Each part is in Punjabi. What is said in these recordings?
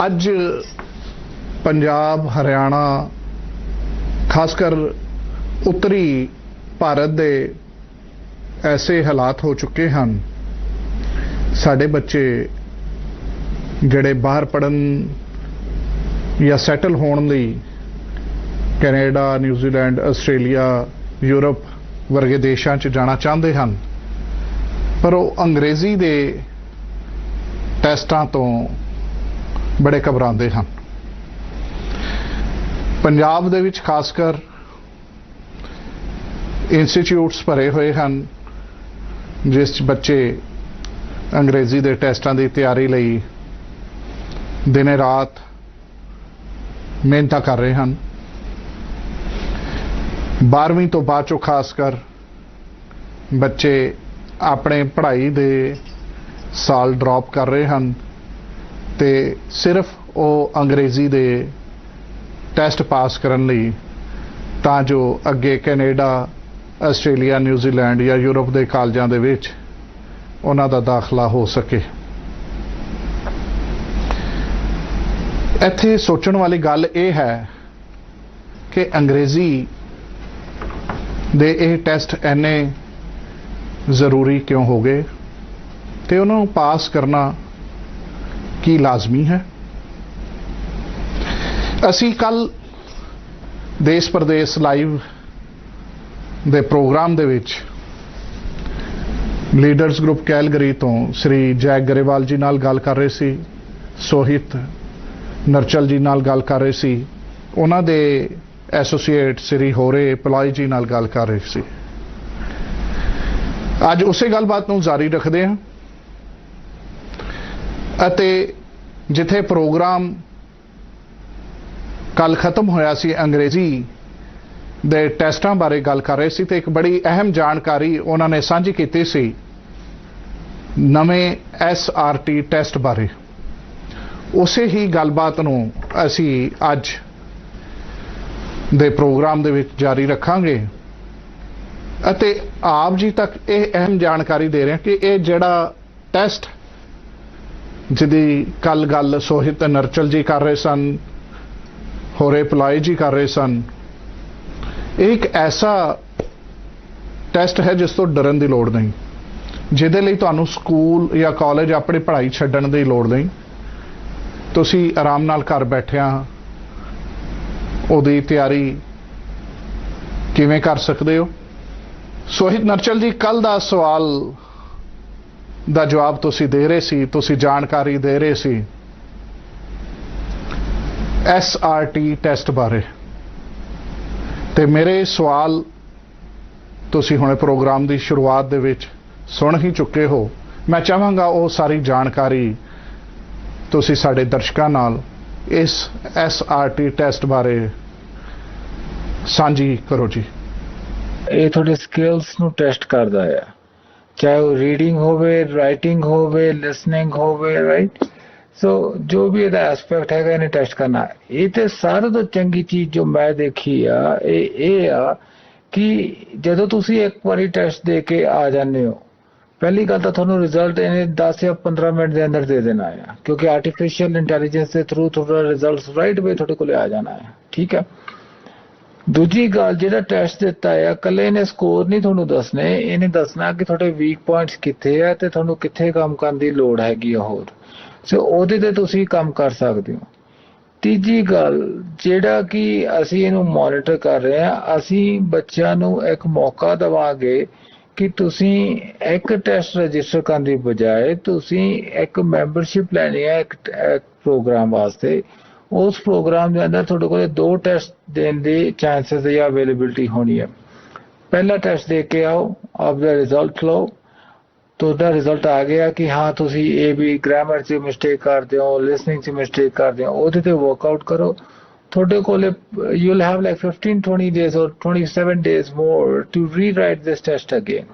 ਅੱਜ पंजाब हरियाणा खासकर उत्तरी भारत दे ऐसे हालात हो चुके हैं, साढ़े बच्चे जिहड़े बाहर पढ़न या सैटल होने लई कैनेडा, न्यूजीलैंड, आस्ट्रेलिया, यूरोप वर्गे देशों च जाना चाहते हैं, पर वो अंग्रेजी दे टैसटां तो बड़े घबराते हैं। पंजाब दे विच खासकर इंस्टीट्यूट्स भरे हुए हैं जिस बच्चे अंग्रेजी दे टैसटां की तैयारी लई दिने रात मेहनत कर रहे हैं। 12वीं तो बाद चो खासकर बच्चे अपने पढ़ाई दे साल ड्रॉप कर रहे हैं ते सिर्फ वो अंग्रेजी दे टैसट पास करन लई तां जो अगे कैनेडा, आस्ट्रेलिया, न्यूजीलैंड या यूरोप के कालजां दे विच उन्हां दा दाखला हो सके। इत्थे सोचण वाली गल यह है कि अंग्रेजी दे ये टैसट इन्ने जरूरी क्यों हो गए ते उन्होंने पास करना की लाजमी है। असी कल देश प्रदेश लाइव दे प्रोग्राम दे विच लीडर्स ग्रुप कैलगरी तो श्री जैक गरेवाल जी नाल गल कर रहे सी, सोहित नरचल जी नाल गल कर रहे सी, उन्हां दे एसोसीएट श्री होरे पलाई जी नाल गल कर रहे सी। अज उसे गलबात नूं जारी रखते हैं अते जिथे प्रोग्राम कल खत्म होया सी अंग्रेजी दे टैसटां बारे गल कर रहे सी ते एक बड़ी अहम जानकारी उन्होंने सांझी की सी नवें SRT टैसट बारे। उसे ही गलबात नूं असी अज दे प्रोग्राम दे विच जारी रखांगे अते आप जी तक यह अहम जानकारी दे रहे हैं कि यह जिहड़ा टैसट जिहदी कल गल सोहित नरचल जी कर रहे सन, होरे पलाई जी कर रहे सन, एक ऐसा टैसट है जिस तो डरन की लोड़ नहीं, जिहदे लई तुहानूं स्कूल या कॉलेज अपनी पढ़ाई छड्डण की लोड़ नहीं। तुसीं आराम नाल घर बैठिया उहदी तैयारी किवें कर सकदे हो। सोहित नरचल जी कल दा सवाल दा जवाब तुसीं दे रहे सी, तुसीं जानकारी दे रहे सी SRT टैसट बारे ते मेरे सवाल तुसीं हुणे प्रोग्राम की शुरुआत दे विच सुन ही चुके हो। मैं चाहांगा वो सारी जानकारी तुसीं साडे दर्शकां नाल इस SRT टैसट बारे सांझी करो जी। ये थोड़े स्किल्स नूं टेस्ट करदा है, चाहे वो रीडिंग होवे, राइटिंग होवे, लिसनिंग होवे, राइट। सो जो भी ਇਹਦਾ ਐਸਪੈਕਟ ਹੈਗਾ ਇਹਨੇ ਟੈਸਟ ਕਰਨਾ। ਇਹ ਤੇ ਸਾਰਿਆਂ ਤੋਂ ਚੰਗੀ ਚੀਜ਼ ਜੋ ਮੈਂ ਦੇਖੀ ਆ ਇਹ ਆ ਕਿ ਜਦੋਂ ਤੁਸੀਂ ਇੱਕ ਵਾਰੀ ਟੈਸਟ ਦੇ ਕੇ ਆ ਜਾਂਦੇ ਹੋ, ਪਹਿਲੀ ਗੱਲ ਤਾਂ ਤੁਹਾਨੂੰ ਰਿਜ਼ਲਟ ਇਹਨੇ 10 ਜਾਂ 15 ਮਿੰਟ ਦੇ ਅੰਦਰ ਦੇ ਦੇਣਾ ਆ, ਕਿਉਂਕਿ ਆਰਟੀਫੀਸ਼ੀਅਲ ਇੰਟੈਲੀਜੈਂਸ ਦੇ ਥਰੂ ਤੁਹਾਡਾ ਰਿਜ਼ਲਟ ਰਾਈਟ ਵੇ ਤੁਹਾਡੇ ਕੋਲ ਆ ਜਾਣਾ ਹੈ, ਠੀਕ ਹੈ। ਦੂਜੀ ਗੱਲ, ਜਿਹੜਾ ਟੈਸਟ ਦਿੱਤਾ ਆ ਇਕੱਲੇ ਇਹਨੇ ਸਕੋਰ ਨਹੀਂ ਤੁਹਾਨੂੰ ਦੱਸਣੇ, ਇਹਨੇ ਦੱਸਣਾ ਕਿ ਤੁਹਾਡੇ ਵੀਕ ਪੁਆਇੰਟਸ ਕਿੱਥੇ ਆ ਤੇ ਤੁਹਾਨੂੰ ਕਿੱਥੇ ਕੰਮ ਕਰਨ ਦੀ ਲੋੜ ਹੈਗੀ ਆ ਹੋਰ। ਸੋ ਉਹਦੇ ਤੇ ਤੁਸੀਂ ਕੰਮ ਕਰ ਸਕਦੇ ਹੋ। ਤੀਜੀ ਗੱਲ, ਜਿਹੜਾ ਕਿ ਅਸੀਂ ਇਹਨੂੰ ਮੋਨੀਟਰ ਕਰ ਰਹੇ ਹਾਂ, ਅਸੀਂ ਬੱਚਿਆਂ ਨੂੰ ਇੱਕ ਮੌਕਾ ਦੇਵਾਂਗੇ ਕਿ ਤੁਸੀਂ ਇੱਕ ਟੈਸਟ ਰਜਿਸਟਰ ਕਰਨ ਦੀ ਬਜਾਏ ਤੁਸੀਂ ਇੱਕ ਮੈਂਬਰਸ਼ਿਪ ਲੈਣੀ ਹੈ ਇੱਕ ਪ੍ਰੋਗਰਾਮ ਵਾਸਤੇ। ਉਸ ਪ੍ਰੋਗਰਾਮ ਦੇ ਅੰਦਰ ਤੁਹਾਡੇ ਕੋਲ 2 ਟੈਸਟ ਦੇਣ ਦੇ ਚਾਂਸਸ ਜਾਂ ਅਵੇਲੇਬਿਲਿਟੀ ਹੋਣੀ ਹੈ। ਪਹਿਲਾ ਟੈਸਟ ਦੇ ਕੇ ਆਓ, ਆਪਦਾ ਰਿਜ਼ਲਟ ਲਓ, ਤੁਹਾਡਾ ਰਿਜ਼ਲਟ ਆ ਗਿਆ ਕਿ ਹਾਂ ਤੁਸੀਂ ਇਹ ਵੀ ਗ੍ਰਾਮਰ 'ਚ ਮਿਸਟੇਕ ਕਰਦੇ ਹੋ, ਲਿਸਨਿੰਗ 'ਚ ਮਿਸਟੇਕ ਕਰਦੇ ਹੋ, ਉਹਦੇ ਤੇ ਵਰਕਆਊਟ ਕਰੋ। ਤੁਹਾਡੇ ਕੋਲ you will have like 15-20 days or 27 days more to rewrite this test again.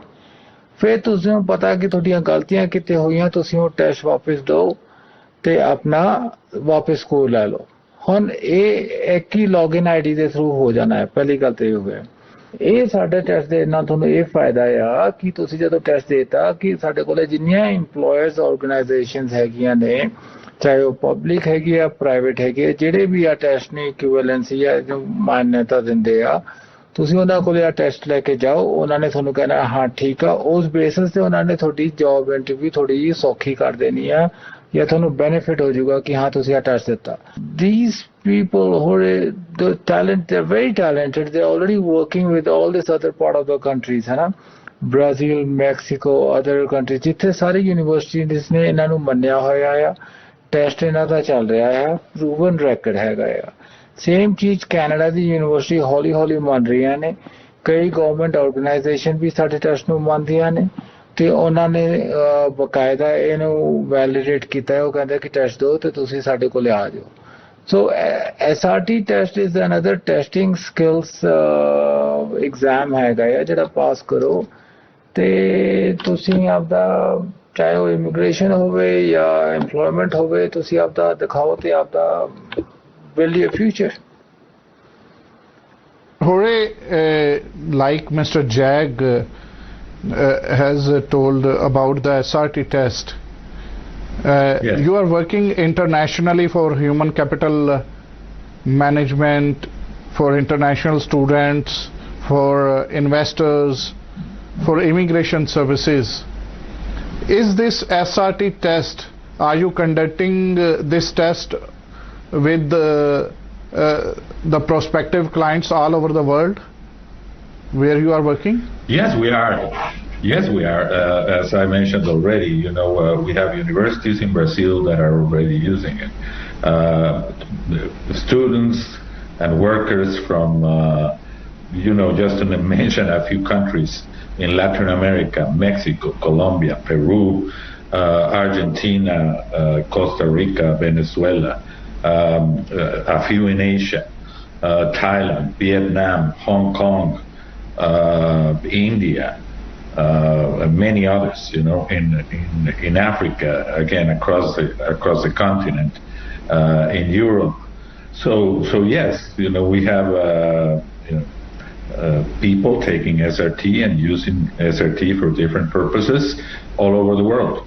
ਫਿਰ ਤੁਸੀਂ ਨੂੰ ਪਤਾ ਕਿ ਤੁਹਾਡੀਆਂ ਗਲਤੀਆਂ ਕਿੱਥੇ ਹੋਈਆਂ, ਤੁਸੀਂ ਉਹ ਟੈਸਟ ਵਾਪਸ ਦਿਓ ਤੇ ਆਪਣਾ ਵਾਪਸ ਸਕੋਰ ਲੈ ਲਓ। ਹੁਣ ਇਹ ਇੱਕ ਹੀ ਲੌਗਇਨ ਆਈਡੀ ਦੇ ਥਰੂ ਹੋ ਜਾਣਾ ਹੈ। ਪਹਿਲੀ ਗੱਲ ਤਾਂ ਇਹ ਹੋ ਗਿਆ। ਇਹ ਸਾਡੇ ਟੈਸਟ ਦੇ ਨਾਲ ਤੁਹਾਨੂੰ ਇਹ ਫਾਇਦਾ ਆ ਕਿ ਤੁਸੀਂ ਜਦੋਂ ਟੈਸਟ ਦੇਤਾ ਕਿ ਸਾਡੇ ਕੋਲ ਜਿੰਨੀਆਂ ਇੰਪਲੋਇਰਸ ਆਰਗੇਨਾਈਜੇਸ਼ਨਸ ਹੈਗੀਆਂ ਨੇ ਚਾਹੇ ਉਹ ਪਬਲਿਕ ਹੈਗੀ ਆ ਪ੍ਰਾਈਵੇਟ ਹੈਗੇ ਆ, ਜਿਹੜੇ ਵੀ ਆ ਟੈਸਟ ਨੇ ਇਕੁਇਵੈਲੈਂਸੀ ਆ ਜੋ ਮਾਨਤਾ ਦਿੰਦੇ ਆ, ਤੁਸੀਂ ਉਹਨਾਂ ਕੋਲੇ ਆ ਟੈਸਟ ਲੈ ਕੇ ਜਾਓ, ਉਹਨਾਂ ਨੇ ਤੁਹਾਨੂੰ ਕਹਿਣਾ ਹਾਂ ਠੀਕ ਆ, ਉਸ ਬੇਸਿਸ ਤੇ ਉਹਨਾਂ ਨੇ ਤੁਹਾਡੀ ਜੌਬ ਇੰਟਰਵਿਊ ਥੋੜੀ ਜਿਹੀ ਸੌਖੀ ਕਰ ਦੇਣੀ ਆ, ਜਾਂ ਤੁਹਾਨੂੰ ਬੈਨੀਫਿਟ ਹੋ ਜਾਊਗਾ ਕਿ ਹਾਂ ਤੁਸੀਂ ਆ ਟੈਸਟ ਦਿੱਤਾ। These people who are the talent, they're very talented, they're already working with all this other part of the countries, है ना, Brazil, Mexico, other countries, ਜਿੱਥੇ ਸਾਰੀ ਯੂਨੀਵਰਸਿਟੀਜ਼ ਨੇ ਇਹਨਾਂ ਨੂੰ ਮੰਨਿਆ ਹੋਇਆ ਆ, ਟੈਸਟ ਇਹਨਾਂ ਦਾ ਚੱਲ ਰਿਹਾ ਹੈ, ਪ੍ਰੂਵਨ ਰੈਕਡ ਹੈਗਾ ਆ। ਸੇਮ ਚੀਜ਼ ਕੈਨੇਡਾ ਦੀ ਯੂਨੀਵਰਸਿਟੀ ਹੌਲੀ ਹੌਲੀ ਮੰਨ ਰਹੀਆਂ ਨੇ, ਕਈ ਗਵਰਨਮੈਂਟ ਆਰਗੇਨਾਈਜੇਸ਼ਨ ਵੀ ਸਾਡੇ ਟੈਸਟ ਨੂੰ ਮੰਨਦੀਆਂ ਨੇ, ਤੇ ਉਹਨਾਂ ਨੇ ਬਕਾਇਦਾ ਇਹਨੂੰ ਵੈਲੀਡੇਟ ਕੀਤਾ ਹੈ। ਉਹ ਕਹਿੰਦੇ ਕਿ ਟੈਸਟ ਦਿਓ ਤੇ ਤੁਸੀਂ ਸਾਡੇ ਕੋਲ ਆ ਜਾਓ। ਸੋ SRT test is another testing skills exam ਹੈਗਾ ਆ, ਜਿਹੜਾ ਪਾਸ ਕਰੋ ਤੇ ਤੁਸੀਂ ਆਪਦਾ, ਚਾਹੇ ਉਹ ਇਮੀਗ੍ਰੇਸ਼ਨ ਹੋਵੇ ਜਾਂ ਐਮਪਲੋਇਮੈਂਟ ਹੋਵੇ, ਤੁਸੀਂ ਆਪਦਾ ਦਿਖਾਓ ਤੇ ਆਪਦਾ build your future. Hore, like Mr. Jag has told about the SRT test, Yes. you are working internationally for human capital management, for international students, for investors, for immigration services. Is this SRT test, are you conducting this test with the prospective clients all over the world where you are working? Yes, we are. Yes, we are. As I mentioned already, we have universities in Brazil that are already using it. The students and workers from, just to mention a few countries in Latin America, Mexico, Colombia, Peru, Argentina, Costa Rica, Venezuela, a few in Asia, Thailand, Vietnam, Hong Kong, India, many others, in Africa, again across the continent, in Europe. So yes, we have people taking SRT and using SRT for different purposes all over the world.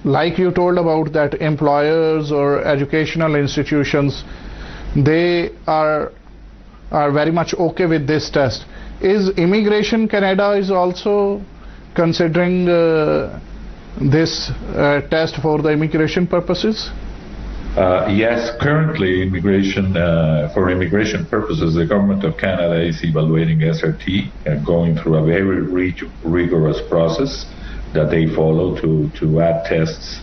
Like you told about that employers or educational institutions, they are very much okay with this test. Is Immigration Canada is also considering this test for the immigration purposes? Yes, currently for immigration purposes, the Government of Canada is evaluating SRT and going through a very rigorous process that they follow to add tests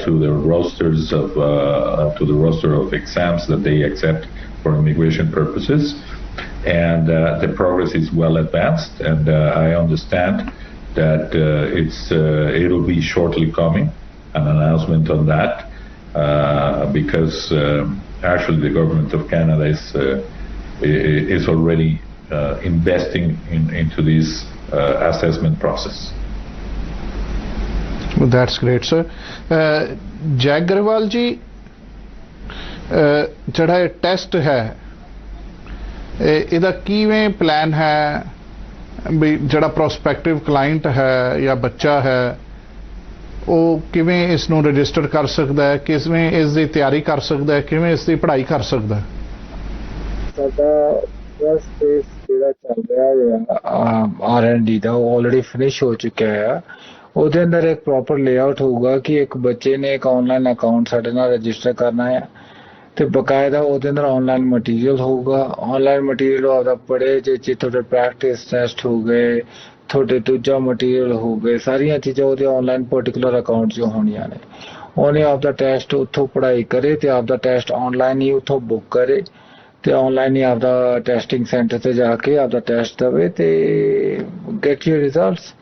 to the rosters to the roster of exams that they accept for immigration purposes, and the progress is well advanced, and I understand that it'll be shortly coming an announcement on that, because actually the Government of Canada is already investing into this assessment process. That's great, sir. Jack Garwal ji, ਜਿਹੜਾ ਇਹ ਟੈਸਟ ਹੈ, ਇਹਦਾ ਕਿਵੇਂ ਪਲਾਨ ਹੈ ਵੀ ਜਿਹੜਾ ਪ੍ਰੋਸਪੈਕਟਿਵ ਕਲਾਇੰਟ ਹੈ ਜਾਂ ਬੱਚਾ ਹੈ, ਉਹ ਕਿਵੇਂ ਇਸ ਨੂੰ ਰਜਿਸਟਰ ਕਰ ਸਕਦਾ ਹੈ, ਕਿਵੇਂ ਇਸ ਦੀ ਤਿਆਰੀ ਕਰ ਸਕਦਾ ਹੈ, ਕਿਵੇਂ ਇਸ ਦੀ ਪੜ੍ਹਾਈ ਕਰ ਸਕਦਾ ਹੈ? ਸਾਡਾ ਫਸਟ ਫੇਸ ਜਿਹੜਾ ਚੱਲ ਰਿਹਾ R&D ਦਾ, ਉਹ ਆਲਰੇਡੀ ਫਿਨਿਸ਼ ਹੋ ਚੁੱਕਿਆ ਹੈ। ਉਹਦੇ ਅੰਦਰ ਇੱਕ ਪ੍ਰੋਪਰ ਲੇਆਊਟ ਹੋਊਗਾ ਕਿ ਇੱਕ ਬੱਚੇ ਨੇ ਇੱਕ ਆਨਲਾਈਨ ਅਕਾਊਂਟ ਸਾਡੇ ਨਾਲ ਰਜਿਸਟਰ ਕਰਨਾ ਹੈ, ਤੇ ਬਕਾਇਦਾ ਉਹਦੇ ਅੰਦਰ ਆਨਲਾਈਨ ਮਟੀਰੀਅਲ ਹੋਊਗਾ। ਆਨਲਾਈਨ ਮਟੀਰੀਅਲ ਆਪਦਾ ਪੜ੍ਹੇ, ਜੇ ਤੁਹਾਡੇ ਪ੍ਰੈਕਟਿਸ ਟੈਸਟ ਹੋ ਗਏ, ਤੁਹਾਡੇ ਦੂਜਾ ਮਟੀਰੀਅਲ ਹੋ ਗਏ, ਸਾਰੀਆਂ ਚੀਜ਼ਾਂ ਉਹਦੇ ਆਨਲਾਈਨ ਪਰਟੀਕੂਲਰ ਅਕਾਊਂਟ 'ਚ ਹੋਣੀਆਂ ਨੇ। ਉਹਨੇ ਆਪਦਾ ਟੈਸਟ ਉੱਥੋਂ ਪੜ੍ਹਾਈ ਕਰੇ ਤੇ ਆਪਦਾ ਟੈਸਟ ਆਨਲਾਈਨ ਹੀ ਉੱਥੋਂ ਬੁੱਕ ਕਰੇ, ਤੇ ਆਨਲਾਈਨ ਹੀ ਆਪਦਾ ਟੈਸਟਿੰਗ ਸੈਂਟਰ ਤੇ ਜਾ ਕੇ ਆਪਦਾ ਟੈਸਟ ਦੇਵੇ ਤੇ ਗੈਟ ਯੂਰ ਰਿਜ਼ਲਟਸ।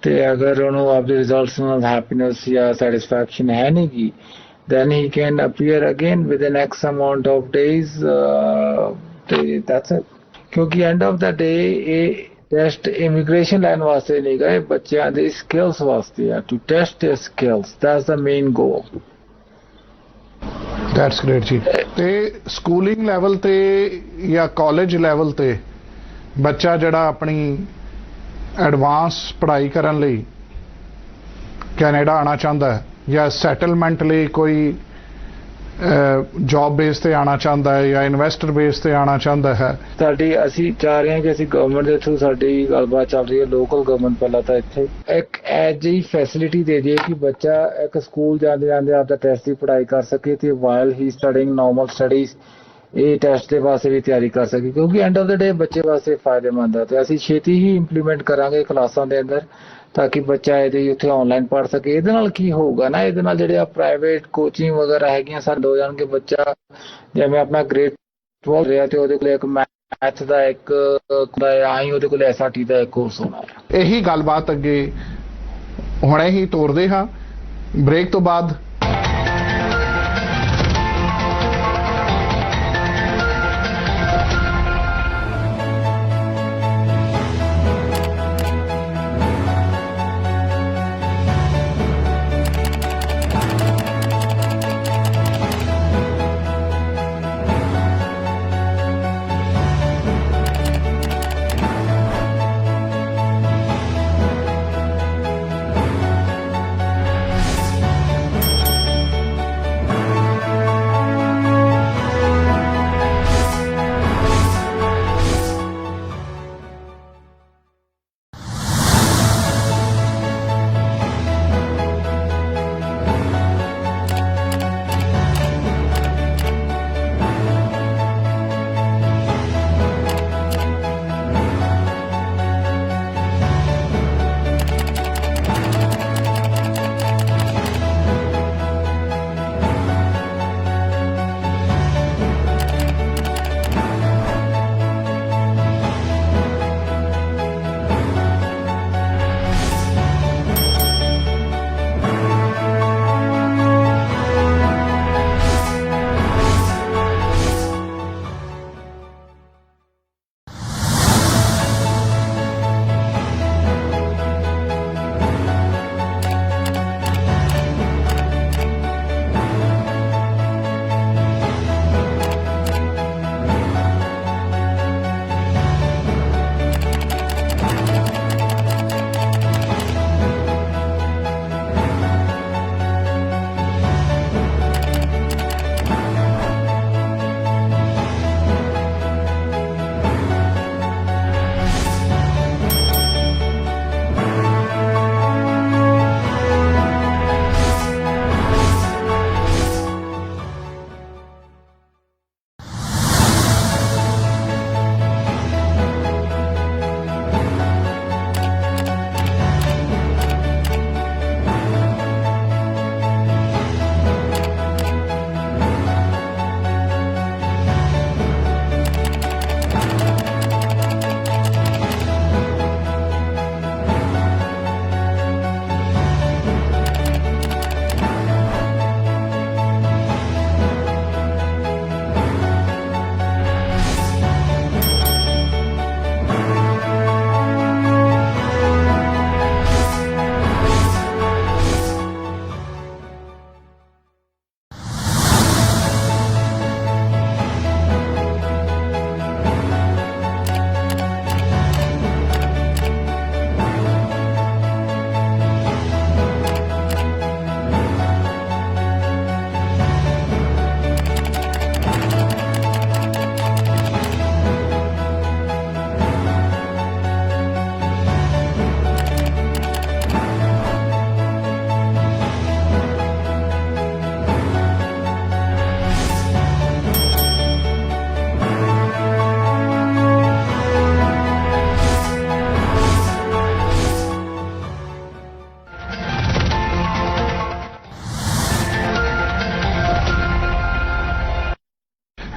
ਤੇ ਅਗਰ ਉਹਨੂੰ ਆਪਦੇ ਰਿਜ਼ਲਟਸ ਨਾਲ ਹੈਪੀਨੈਸ ਜਾਂ ਸੈਟਿਸਫੈਕਸ਼ਨ ਹੈ ਨਹੀਂ ਗੀ, then he can appear again within X amount of days, that's it. ਕਿਉਂਕਿ end of the day ਇਹ ਟੈਸਟ ਇਮੀਗ੍ਰੇਸ਼ਨ ਲੈਣ ਵਾਸਤੇ ਨਹੀਂ ਗਏ, ਬੱਚਿਆਂ ਦੇ ਸਕਿੱਲਸ ਵਾਸਤੇ ਆ, to test their skills, that's the main goal. That's great ਜੀ। ਤੇ ਸਕੂਲਿੰਗ ਲੈਵਲ ਤੇ ਜਾਂ ਕਾਲਜ ਲੈਵਲ ਤੇ ਬੱਚਾ ਜਿਹੜਾ ਆਪਣੀ ਐਡਵਾਂਸ ਪੜ੍ਹਾਈ ਕਰਨ ਲਈ ਕੈਨੇਡਾ ਆਉਣਾ ਚਾਹੁੰਦਾ ਹੈ ਜਾਂ ਸੈਟਲਮੈਂਟ ਲਈ ਕੋਈ ਜੌਬ ਬੇਸ ਤੇ ਆਉਣਾ ਚਾਹੁੰਦਾ ਹੈ ਜਾਂ ਇਨਵੈਸਟਰ ਬੇਸ ਤੇ ਆਉਣਾ ਚਾਹੁੰਦਾ ਹੈ? ਸਾਡੀ ਅਸੀਂ ਚਾਹ ਰਹੇ ਹਾਂ ਕਿ ਅਸੀਂ ਗਵਰਨਮੈਂਟ ਦੇ ਥਰੂ ਸਾਡੀ ਗੱਲਬਾਤ ਚੱਲ ਰਹੀ ਹੈ ਲੋਕਲ ਗਵਰਨਮੈਂਟ ਪਹਿਲਾਂ ਤਾਂ ਇੱਥੇ ਇੱਕ ਐਜ ਜਿਹੀ ਫੈਸਿਲਿਟੀ ਦੇ ਦਈਏ ਕਿ ਬੱਚਾ ਇੱਕ ਸਕੂਲ ਜਾਂਦੇ ਜਾਂਦੇ ਆਪਦਾ ਟੈਸਟ ਦੀ ਪੜ੍ਹਾਈ ਕਰ ਸਕੇ ਤੇ ਵਾਈਲ ਹੀ ਸਟੱਡਿੰਗ ਨਾਰਮਲ ਸਟੱਡੀਜ਼ ਇਹ ਟੈਸਟ ਦੇ ਵਾਸਤੇ ਵੀ ਤਿਆਰੀ ਕਰ ਸਕੇ ਕਿਉਂਕਿ ਐਂਡ ਆਫ ਦਾ ਡੇ ਬੱਚੇ ਵਾਸਤੇ ਫਾਇਦੇਮੰਦ ਹੈ ਤੇ ਅਸੀਂ ਛੇਤੀ ਹੀ ਇੰਪਲੀਮੈਂਟ ਕਰਾਂਗੇ ਕਲਾਸਾਂ ਦੇ ਅੰਦਰ ਤਾਂ ਕਿ ਬੱਚਾ ਇਹਦੇ ਉੱਥੇ ਆਨਲਾਈਨ ਪੜ੍ਹ ਸਕੇ। ਇਹਦੇ ਨਾਲ ਕੀ ਹੋਊਗਾ ਨਾ ਇਹਦੇ ਨਾਲ ਜਿਹੜੇ ਆ ਪ੍ਰਾਈਵੇਟ ਕੋਚਿੰਗ ਵਗੈਰਾ ਹੈਗੀਆਂ ਸਾਡੇ ਹੋ ਜਾਣਗੇ ਬੱਚਾ ਜਿਵੇਂ ਆਪਣਾ ਗ੍ਰੇਡ 12 ਰਿਹਾ ਤੇ ਉਹਦੇ ਕੋਲ ਇੱਕ ਮੈਥ ਦਾ ਇੱਕ ਆਈ ਉਹਦੇ ਕੋਲ SRT ਦਾ ਇੱਕ ਕੋਰਸ ਹੋਣਾ ਹੈ। ਇਹੀ ਗੱਲਬਾਤ ਅੱਗੇ ਹੁਣੇ ਹੀ ਤੋਰਦੇ ਹਾਂ ਬ੍ਰੇਕ ਤੋਂ ਬਾਅਦ।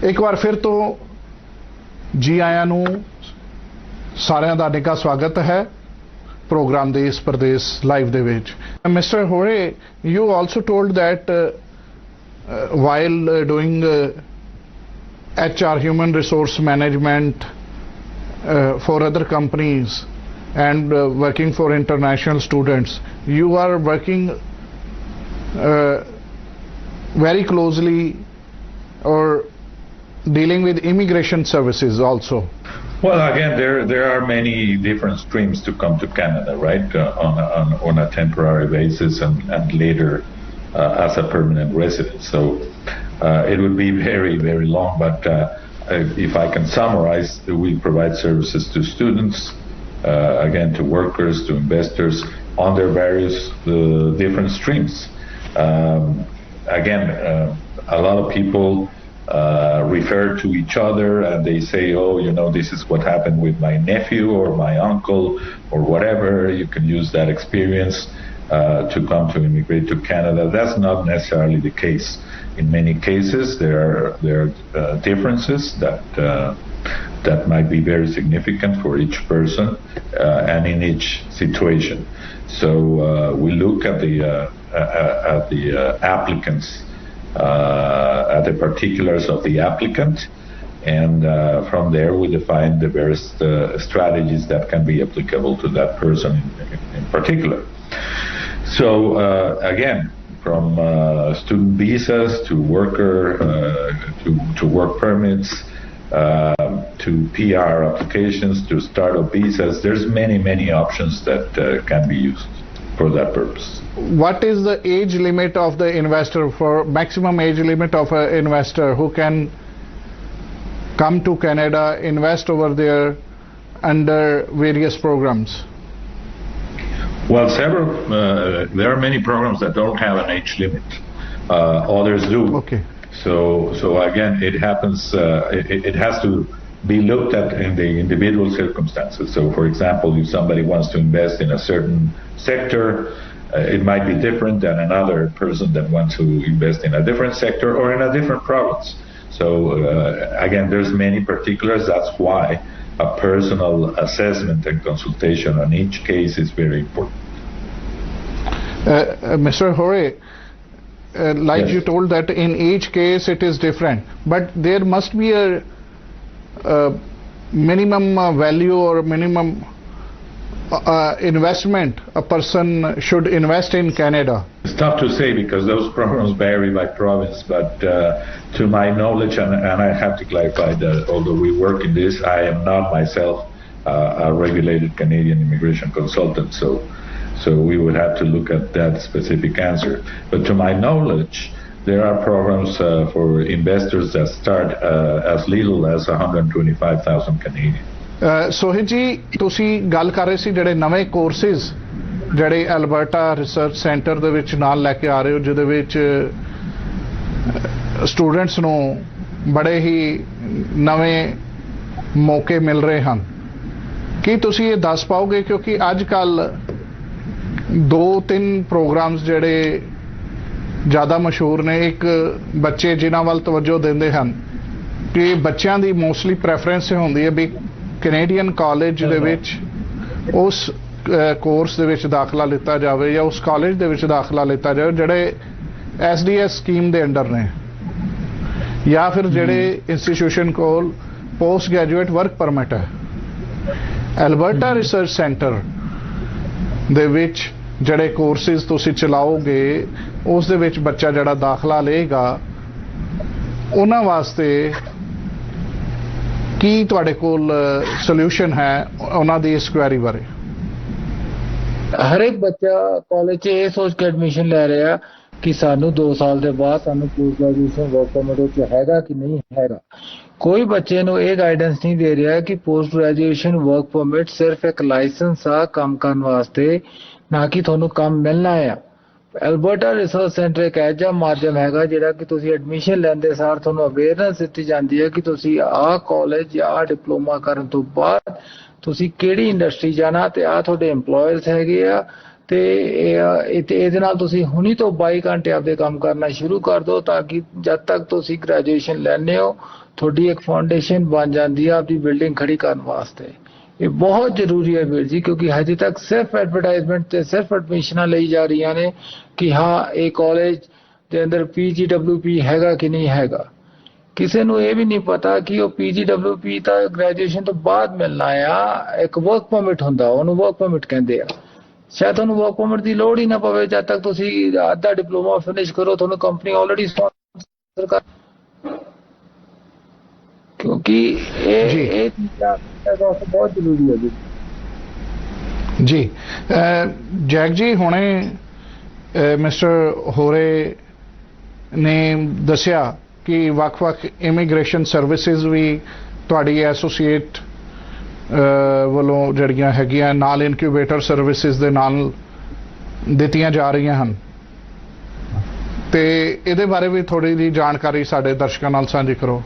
ਇੱਕ ਵਾਰ ਫਿਰ ਤੋਂ ਜੀ ਆਇਆਂ ਨੂੰ ਸਾਰਿਆਂ ਦਾ ਨਿੱਘਾ ਸਵਾਗਤ ਹੈ program Desh Pradesh live ਦੇ ਵਿੱਚ। Mr. Hore, you also told that while doing HR human resource management for other companies and working for international students, you are working very closely or dealing with immigration services also. Well, again, there are many different streams to come to Canada, right? On a temporary basis and later as a permanent resident. So It would be very, very long, but if I can summarize, we provide services to students, again, to workers, to investors on their various different streams. Again, a lot of people refer to each other and they say, oh, you know, this is what happened with my nephew or my uncle or whatever. You can use that experience to come to immigrate to Canada. That's not necessarily the case. In many cases, there are differences that might be very significant for each person and in each situation. So we look at the applicants, at the particulars of the applicant, and from there we define the various strategies that can be applicable to that person in particular. So again, from student visas to worker to work permits to PR applications to startup visas, there's many options that can be used for that purpose. What is the age limit of the investor, for maximum age limit of an investor who can come to Canada, invest over there under various programs? Well, there are many programs that don't have an age limit. Others do. Okay. So again, it happens. It has to be looked at in the individual circumstances. So, for example, if somebody wants to invest in a certain sector, it might be different than another person that wants to invest in a different sector or in a different province. So again, there's many particulars. That's why a personal assessment and consultation on each case is very important. Mr. Hore, like Yes. you told that in each case it is different, but there must be a minimum value or minimum investment a person should invest in Canada. It's tough to say because those programs vary by province, but to my knowledge, and I have to clarify that although we work in this, I am not myself a regulated Canadian immigration consultant, so we would have to look at that specific answer. But to my knowledge, there are programs for investors that start as little as 125,000 Canadian. ਸੋਹਿਤ ਜੀ, ਤੁਸੀਂ ਗੱਲ ਕਰ ਰਹੇ ਸੀ ਜਿਹੜੇ ਨਵੇਂ ਕੋਰਸਿਸ ਜਿਹੜੇ ਐਲਬਰਟਾ ਰਿਸਰਚ ਸੈਂਟਰ ਦੇ ਵਿੱਚ ਨਾਲ ਲੈ ਕੇ ਆ ਰਹੇ ਹੋ, ਜਿਹਦੇ ਵਿੱਚ ਸਟੂਡੈਂਟਸ ਨੂੰ ਬੜੇ ਹੀ ਨਵੇਂ ਮੌਕੇ ਮਿਲ ਰਹੇ ਹਨ, ਕੀ ਤੁਸੀਂ ਇਹ ਦੱਸ ਪਾਓਗੇ? ਕਿਉਂਕਿ ਅੱਜ ਕੱਲ 2-3 ਪ੍ਰੋਗਰਾਮਸ ਜਿਹੜੇ ਜ਼ਿਆਦਾ ਮਸ਼ਹੂਰ ਨੇ, ਇੱਕ ਬੱਚੇ ਜਿਨ੍ਹਾਂ ਵੱਲ ਤਵੱਜੋ ਦਿੰਦੇ ਹਨ ਕਿ ਬੱਚਿਆਂ ਦੀ ਮੋਸਟਲੀ ਪ੍ਰੈਫਰੈਂਸ ਹੁੰਦੀ ਹੈ ਵੀ ਕੈਨੇਡੀਅਨ ਕਾਲਜ ਦੇ ਵਿੱਚ ਉਸ ਕੋਰਸ ਦੇ ਵਿੱਚ ਦਾਖਲਾ ਲਿੱਤਾ ਜਾਵੇ ਜਾਂ ਉਸ ਕਾਲਜ ਦੇ ਵਿੱਚ ਦਾਖਲਾ ਲਿੱਤਾ ਜਾਵੇ ਜਿਹੜੇ SDS ਸਕੀਮ ਦੇ ਅੰਡਰ ਨੇ, ਜਾਂ ਫਿਰ ਜਿਹੜੇ ਇੰਸਟੀਟਿਊਸ਼ਨ ਕੋਲ ਪੋਸਟ ਗ੍ਰੈਜੂਏਟ ਵਰਕ ਪਰਮਿਟ ਹੈ। ਐਲਬਰਟਾ ਰਿਸਰਚ ਸੈਂਟਰ ਦੇ ਵਿੱਚ ਜਿਹੜੇ ਕੋਰਸਿਸ ਤੁਸੀਂ ਚਲਾਓਗੇ, ਉਸ ਦੇ ਵਿੱਚ ਬੱਚਾ ਜਿਹੜਾ ਦਾਖਲਾ ਲਏਗਾ, ਉਹਨਾਂ ਵਾਸਤੇ ਕੀ ਤੁਹਾਡੇ ਕੋਲ ਸੋਲੂਸ਼ਨ ਹੈ ਉਹਨਾਂ ਦੀ ਇਸ ਕੁਐਰੀ ਬਾਰੇ? ਹਰ ਇੱਕ ਬੱਚਾ ਕਾਲਜ 'ਚ ਇਹ ਸੋਚ ਕੇ ਐਡਮਿਸ਼ਨ ਲੈ ਰਿਹਾ ਕਿ ਸਾਨੂੰ 2 ਸਾਲ ਦੇ ਬਾਅਦ ਸਾਨੂੰ ਪੋਸਟ ਗ੍ਰੈਜੂਏਸ਼ਨ ਵਰਕ ਪਰਮਿਟ ਵਿੱਚ ਹੈਗਾ ਕਿ ਨਹੀਂ ਹੈਗਾ। ਕੋਈ ਬੱਚੇ ਨੂੰ ਇਹ ਗਾਈਡੈਂਸ ਨਹੀਂ ਦੇ ਰਿਹਾ ਕਿ ਪੋਸਟ ਗ੍ਰੈਜੂਏਸ਼ਨ ਵਰਕ ਪਰਮਿਟ ਸਿਰਫ ਇੱਕ ਲਾਇਸੈਂਸ ਆ ਕੰਮ ਕਰਨ ਵਾਸਤੇ, ਨਾ ਕਿ ਤੁਹਾਨੂੰ ਕੰਮ ਮਿਲਣਾ ਆ। ਐਲਬਰਟਾ ਰਿਸਰਚ ਸੈਂਟਰ ਇੱਕ ਇਹੋ ਜਿਹਾ ਮਾਧਿਅਮ ਹੈਗਾ ਜਿਹੜਾ ਕਿ ਤੁਸੀਂ ਐਡਮਿਸ਼ਨ ਲੈਂਦੇ ਸਾਰ ਤੁਹਾਨੂੰ ਅਵੇਅਰਨੈਸ ਦਿੱਤੀ ਜਾਂਦੀ ਹੈ ਕਿ ਤੁਸੀਂ ਆਹ ਕਾਲਜ ਜਾਂ ਆਹ ਡਿਪਲੋਮਾ ਕਰਨ ਤੋਂ ਬਾਅਦ ਤੁਸੀਂ ਕਿਹੜੀ ਇੰਡਸਟਰੀ ਜਾਣਾ ਤੇ ਆਹ ਤੁਹਾਡੇ EMPLOYERS ਹੈਗੇ ਆ, ਤੇ ਇਹਦੇ ਨਾਲ ਤੁਸੀਂ ਹੁਣੀ ਤੋਂ 22 ਘੰਟੇ ਆਪਦੇ ਕੰਮ ਕਰਨਾ ਸ਼ੁਰੂ ਕਰ ਦਿਓ, ਤਾਂ ਕਿ ਜਦ ਤੱਕ ਤੁਸੀਂ ਗ੍ਰੈਜੂਏਸ਼ਨ ਲੈਂਦੇ ਹੋ ਤੁਹਾਡੀ ਇੱਕ ਫਾਊਂਡੇਸ਼ਨ ਬਣ ਜਾਂਦੀ ਹੈ ਆਪਦੀ ਬਿਲਡਿੰਗ ਖੜੀ ਕਰਨ ਵਾਸਤੇ। ਇਹ ਬਹੁਤ ਜ਼ਰੂਰੀ ਹੈ ਵੀਰ ਜੀ, ਕਿਉਂਕਿ ਹਜੇ ਤੱਕ ਸਿਰਫ ਐਡਵਰਟਾਈਜ਼ਮੈਂਟ ਤੇ ਸਿਰਫ ਐਡਮਿਸ਼ਨਾਂ ਲਈ ਜਾ ਰਹੀਆਂ ਨੇ ਕਿ ਹਾਂ ਇਹ ਕਾਲਜ ਦੇ ਅੰਦਰ PGWP ਹੈਗਾ ਕਿ ਨਹੀਂ ਹੈਗਾ। ਕਿਸੇ ਨੂੰ ਇਹ ਵੀ ਨਹੀਂ ਪਤਾ ਕਿ ਉਹ PGWP ਤਾਂ ਗ੍ਰੈਜੂਏਸ਼ਨ ਤੋਂ ਬਾਅਦ ਮਿਲਣਾ ਆ, ਇੱਕ ਵਰਕ ਪਰਮਿਟ ਹੁੰਦਾ, ਉਹਨੂੰ ਵਰਕ ਪਰਮਿਟ ਕਹਿੰਦੇ ਆ। ਸ਼ਾਇਦ ਤੁਹਾਨੂੰ ਵਰਕ ਪਰਮਿਟ ਦੀ ਲੋੜ ਹੀ ਨਾ ਪਵੇ ਜਦ ਤੱਕ ਤੁਸੀਂ ਅੱਧਾ ਡਿਪਲੋਮਾ ਫਿਨਿਸ਼ ਕਰੋ, ਤੁਹਾਨੂੰ ਕੰਪਨੀ ਆਲਰੇਡੀ ਸਪਾਂਸਰ ਕਰ, ਕਿਉਂਕਿ ਇਹ ਬਹੁਤ ਜ਼ਰੂਰੀ ਹੈ ਜੀ। ਜੀ ਜੈਕ ਜੀ, ਹੁਣੇ ਮਿਸਟਰ ਹੋਰੇ ਨੇ ਦੱਸਿਆ ਕਿ ਵੱਖ-ਵੱਖ ਇਮੀਗ੍ਰੇਸ਼ਨ ਸਰਵਿਸਿਜ਼ ਵੀ ਤੁਹਾਡੀ ਐਸੋਸੀਏਟ ਵੱਲੋਂ ਜਿਹੜੀਆਂ ਹੈਗੀਆਂ ਨਾਲ ਇਨਕਿਊਬੇਟਰ ਸਰਵਿਸਿਜ਼ ਦੇ ਨਾਲ ਦਿੱਤੀਆਂ ਜਾ ਰਹੀਆਂ ਹਨ ਤੇ ਇਹਦੇ ਬਾਰੇ ਵੀ ਥੋੜੀ ਜਿਹੀ ਜਾਣਕਾਰੀ ਸਾਡੇ ਦਰਸ਼ਕਾਂ ਨਾਲ ਸਾਂਝੀ ਕਰੋ।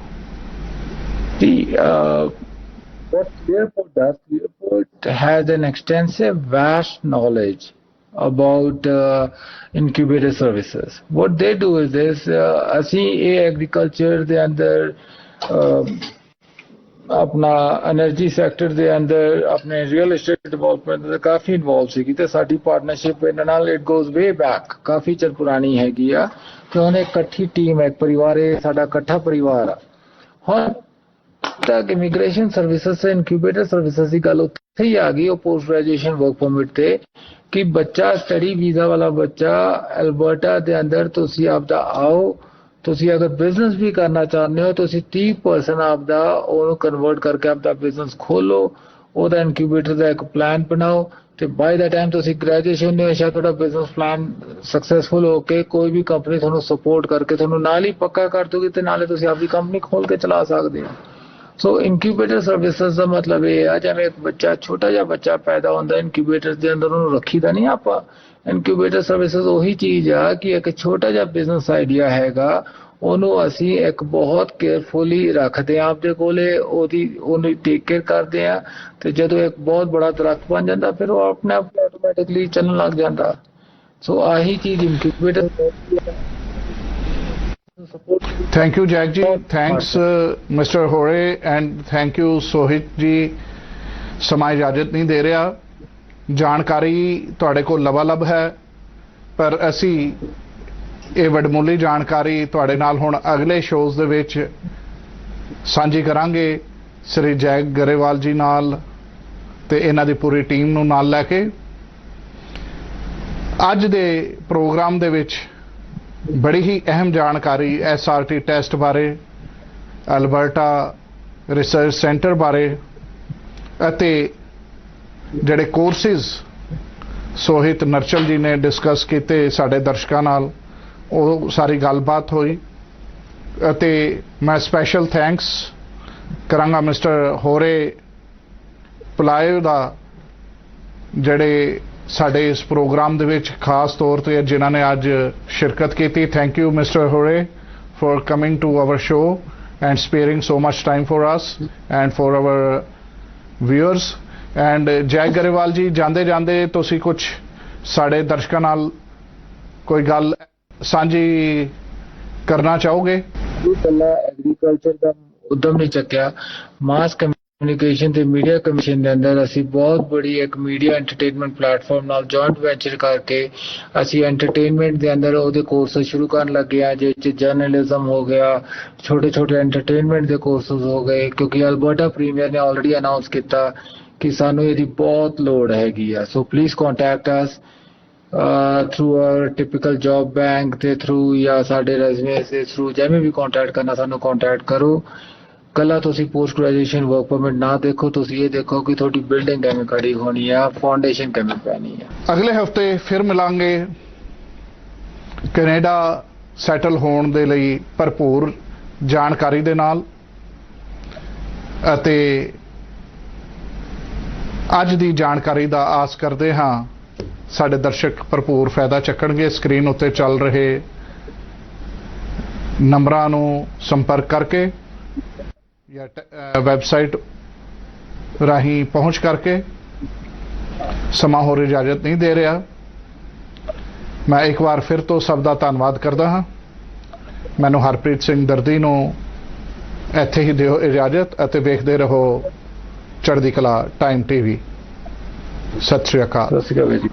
What Clearport does, Clearport has an extensive, vast knowledge about incubator services. What they do is this, ਅਸੀਂ ਇਹ ਐਗਰੀਕਲਚਰ ਦੇ ਅੰਦਰ ਆਪਣਾ એનર્ਜੀ ਸੈਕਟਰ ਦੇ ਅੰਦਰ ਆਪਣੇ ਰੀਅਲ ਏਸਟੇਟ ਡਿਵੈਲਪਮੈਂਟ ਦੇ ਕਾਫੀ ਇਨਵੋਲਵ ਸੀਗੀ ਤੇ ਸਾਡੀ ਪਾਰਟਨਰਸ਼ਿਪ ਇਹਨਾਂ ਨਾਲ ਇਟ ਗੋਜ਼ ਵੇ ਬੈਕ ਕਾਫੀ ਚਿਰ ਪੁਰਾਣੀ ਹੈਗੀ ਆ ਕਿ ਹੁਣ ਇੱਕ ਇਕੱਠੀ ਟੀਮ ਹੈ, ਇੱਕ ਪਰਿਵਾਰ ਹੈ, ਸਾਡਾ ਇਕੱਠਾ ਪਰਿਵਾਰ ਆ। ਹੁਣ ਤੱਕ ਇਮੀਗ੍ਰੇਸ਼ਨ ਸਰਵਿਸਿਜ਼ ਤੇ ਇਨਕਿਊਬੇਟਰ ਸਰਵਿਸਿਜ਼ ਦੀ ਗੱਲ ਉੱਥੇ ਹੀ ਆ ਗਈ ਉਹ ਪੋਸਟ ਗ੍ਰੈਜੂਏਸ਼ਨ ਵਰਕ ਪਰਮਿਟ ਤੇ ਕਿ ਬੱਚਾ ਸਟੱਡੀ ਵੀਜ਼ਾ ਵਾਲਾ ਬੱਚਾ ਐਲਬਰਟਾ ਦੇ ਅੰਦਰ ਤੁਸੀਂ ਆਪਦਾ ਆਓ, ਤੁਸੀਂ ਅਗਰ ਬਿਜ਼ਨਸ ਵੀ ਕਰਨਾ ਚਾਹੁੰਦੇ ਹੋ ਤੁਸੀਂ 30% ਆਪਦਾ ਉਹਨੂੰ ਕਨਵਰਟ ਕਰਕੇ ਆਪਦਾ ਬਿਜ਼ਨਸ ਖੋਲੋ, ਉਹਦਾ ਇਨਕਿਊਬੇਟਰ ਦਾ ਇੱਕ ਪਲਾਨ ਬਣਾਓ ਤੇ ਬਾਈ ਦਾ ਟਾਈਮ ਤੁਸੀਂ ਗ੍ਰੈਜੂਏਸ਼ਨ ਦੇ ਸ਼ਾਇਦ ਤੁਹਾਡਾ ਬਿਜ਼ਨਸ ਪਲਾਨ ਸਕਸੈਸਫੁਲ ਹੋ ਕੇ ਕੋਈ ਵੀ ਕੰਪਨੀ ਤੁਹਾਨੂੰ ਸਪੋਰਟ ਕਰਕੇ ਤੁਹਾਨੂੰ ਨਾਲ ਹੀ ਪੱਕਾ ਕਰ ਦੂਗੀ ਤੇ ਨਾਲੇ ਤੁਸੀਂ ਆਪਦੀ ਕੰਪਨੀ ਖੋਲ ਕੇ ਚਲਾ ਸਕਦੇ ਹੋ। ਸੋ ਇਨਕਿਊਬੇਟਰ ਸਰਵਿਸਿਜ਼ ਦਾ ਮਤਲਬ ਇਹ ਆ ਜਿਵੇਂ ਇੱਕ ਬੱਚਾ ਛੋਟਾ ਜਿਹਾ ਬੱਚਾ ਪੈਦਾ ਹੁੰਦਾ ਇਨਕਿਊਬੇਟਰ ਦੇ ਅੰਦਰ ਉਹਨੂੰ ਰੱਖੀਦਾ ਨਹੀਂ ਆਪਾਂ। ਇਨਕਿਊਬੇਟਰ ਸਰਵਿਸਿਜ਼ ਉਹੀ ਚੀਜ਼ ਆ ਕਿ ਇੱਕ ਛੋਟਾ ਜਿਹਾ ਬਿਜ਼ਨਸ ਆਈਡੀਆ ਹੈਗਾ ਉਹਨੂੰ ਅਸੀਂ ਇੱਕ ਬਹੁਤ ਕੇਅਰਫੁਲੀ ਰੱਖਦੇ ਹਾਂ ਆਪਦੇ ਕੋਲੇ, ਉਹਨੂੰ ਟੇਕ ਕੇਅਰ ਕਰਦੇ ਆ ਤੇ ਜਦੋਂ ਇੱਕ ਬਹੁਤ ਬੜਾ ਦਰਖਤ ਬਣ ਜਾਂਦਾ ਫਿਰ ਉਹ ਆਪਣੇ ਆਪ ਆਟੋਮੈਟਿਕਲੀ ਚੱਲਣ ਲੱਗ ਜਾਂਦਾ। ਸੋ ਆਹੀ ਚੀਜ਼ incubator Thank you, Jack ji. Thanks, Mr. Hore, and thank you, Sohit ji. ਸਮਾਂ ਇਜਾਜ਼ਤ ਨਹੀਂ ਦੇ ਰਿਹਾ, ਜਾਣਕਾਰੀ ਤੁਹਾਡੇ ਕੋਲ ਲਬਾਲਬ ਹੈ ਪਰ ਅਸੀਂ ਇਹ ਵਡਮੁੱਲੀ ਜਾਣਕਾਰੀ ਤੁਹਾਡੇ ਨਾਲ ਹੁਣ ਅਗਲੇ ਸ਼ੋਜ਼ ਦੇ ਵਿੱਚ ਸਾਂਝੀ ਕਰਾਂਗੇ ਸ੍ਰੀ ਜੈਕ ਗਰੇਵਾਲ ਜੀ ਨਾਲ ਤੇ ਇਹਨਾਂ ਦੀ ਪੂਰੀ ਟੀਮ ਨੂੰ ਨਾਲ ਲੈ ਕੇ। ਅੱਜ ਦੇ ਪ੍ਰੋਗਰਾਮ ਦੇ ਵਿੱਚ ਬੜੀ ਹੀ ਅਹਿਮ ਜਾਣਕਾਰੀ SRT ਟੈਸਟ ਬਾਰੇ, ਐਲਬਰਟਾ ਰਿਸਰਚ ਸੈਂਟਰ ਬਾਰੇ ਅਤੇ ਜਿਹੜੇ ਕੋਰਸਿਸ ਸੋਹਿਤ ਨਰਚਲ ਜੀ ਨੇ ਡਿਸਕਸ ਕੀਤੇ ਸਾਡੇ ਦਰਸ਼ਕਾਂ ਨਾਲ ਉਹ ਸਾਰੀ ਗੱਲਬਾਤ ਹੋਈ ਅਤੇ ਮੈਂ ਸਪੈਸ਼ਲ ਥੈਂਕਸ ਕਰਾਂਗਾ ਮਿਸਟਰ ਹੋਰੇ ਪਲਾਇਓ ਦਾ ਜਿਹੜੇ ਸਾਡੇ ਇਸ ਪ੍ਰੋਗਰਾਮ ਦੇ ਵਿੱਚ ਖਾਸ ਤੌਰ ਤੇ ਜਿਨ੍ਹਾਂ ਨੇ ਅੱਜ ਸ਼ਿਰਕਤ ਕੀਤੀ। Thank you mister Hore for coming to our show and sparing so much time for us and for our viewers. And Jack Grewal ji ਜਾਂਦੇ ਜਾਂਦੇ ਤੁਸੀਂ ਕੁਝ ਸਾਡੇ ਦਰਸ਼ਕਾਂ ਨਾਲ ਕੋਈ ਗੱਲ ਸਾਂਝੀ ਕਰਨਾ ਚਾਹੋਗੇ? ਪਹਿਲਾਂ ਐਗਰੀਕਲਚਰ ਦਾ ਉਦਮ ਨਹੀਂ ਚੱਕਿਆ, ਮਾਸ ਕਮਿਊਨੀਕੇਸ਼ਨ ਤੇ ਮੀਡੀਆ ਕਮਿਸ਼ਨ ਦੇ ਅੰਦਰ ਅਸੀਂ ਬਹੁਤ ਬੜੀ ਇੱਕ ਮੀਡੀਆ ਐਂਟਰਟੇਨਮੈਂਟ ਪਲੇਟਫਾਰਮ ਨਾਲ ਜੁਆਇੰਟ ਵੈਂਚਰ ਕਰਕੇ ਅਸੀਂ ਐਂਟਰਟੇਨਮੈਂਟ ਦੇ ਅੰਦਰ ਉਹਦੇ ਕੋਰਸਿਸ ਸ਼ੁਰੂ ਕਰਨ ਲੱਗੇ ਆ ਜਿਸ 'ਚ ਜਰਨਲਿਜ਼ਮ ਹੋ ਗਿਆ, ਛੋਟੇ ਛੋਟੇ ਐਂਟਰਟੇਨਮੈਂਟ ਦੇ ਕੋਰਸਿਸ ਹੋ ਗਏ ਕਿਉਂਕਿ ਅਲਬਰਟਾ ਪ੍ਰੀਮੀਅਰ ਨੇ ਆਲਰੇਡੀ ਅਨਾਉਂਸ ਕੀਤਾ ਕਿ ਸਾਨੂੰ ਇਹਦੀ ਬਹੁਤ ਲੋੜ ਹੈਗੀ ਆ। So please contact us through our typical job bank ਦੇ through ਜਾਂ ਸਾਡੇ resumes ਦੇ through ਜਿਵੇਂ ਵੀ ਕੰਟੈਕਟ ਕਰਨਾ ਸਾਨੂੰ ਕੰਟੈਕਟ ਕਰੋ। ਕੱਲਾ ਤੁਸੀਂ ਪੋਸਟ ਗ੍ਰੈਜੂਏਸ਼ਨ ਵਰਕ ਪਰਮਿਟ ਨਾ ਦੇਖੋ, ਤੁਸੀਂ ਇਹ ਦੇਖੋ ਕਿ ਤੁਹਾਡੀ ਬਿਲਡਿੰਗ ਕਿਵੇਂ ਖੜੀ ਹੋਣੀ ਆ, ਫਾਊਂਡੇਸ਼ਨ ਕਿਵੇਂ ਪੈਣੀ ਆ। ਅਗਲੇ ਹਫਤੇ ਫਿਰ ਮਿਲਾਂਗੇ ਕੈਨੇਡਾ ਸੈਟਲ ਹੋਣ ਦੇ ਲਈ ਭਰਪੂਰ ਜਾਣਕਾਰੀ ਦੇ ਨਾਲ ਅਤੇ ਅੱਜ ਦੀ ਜਾਣਕਾਰੀ ਦਾ ਆਸ ਕਰਦੇ ਹਾਂ ਸਾਡੇ ਦਰਸ਼ਕ ਭਰਪੂਰ ਫਾਇਦਾ ਚੱਕਣਗੇ। ਸਕਰੀਨ ਉੱਤੇ ਚੱਲ ਰਹੇ ਨੰਬਰਾਂ ਨੂੰ ਸੰਪਰਕ ਕਰਕੇ ਜਾਂ ਵੈਬਸਾਈਟ ਰਾਹੀਂ ਪਹੁੰਚ ਕਰਕੇ। ਸਮਾਂ ਹੋਰ ਇਜਾਜ਼ਤ ਨਹੀਂ ਦੇ ਰਿਹਾ। ਮੈਂ ਇੱਕ ਵਾਰ ਫਿਰ ਤੋਂ ਸਭ ਦਾ ਧੰਨਵਾਦ ਕਰਦਾ ਹਾਂ। ਮੈਨੂੰ ਹਰਪ੍ਰੀਤ ਸਿੰਘ ਦਰਦੀ ਨੂੰ ਇੱਥੇ ਹੀ ਦਿਓ ਇਜਾਜ਼ਤ ਅਤੇ ਵੇਖਦੇ ਰਹੋ ਚੜ੍ਹਦੀ ਕਲਾ ਟਾਈਮ TV। ਸਤਿ ਸ਼੍ਰੀ ਅਕਾਲ। ਸਤਿ ਸ਼੍ਰੀ ਅਕਾਲ ਜੀ।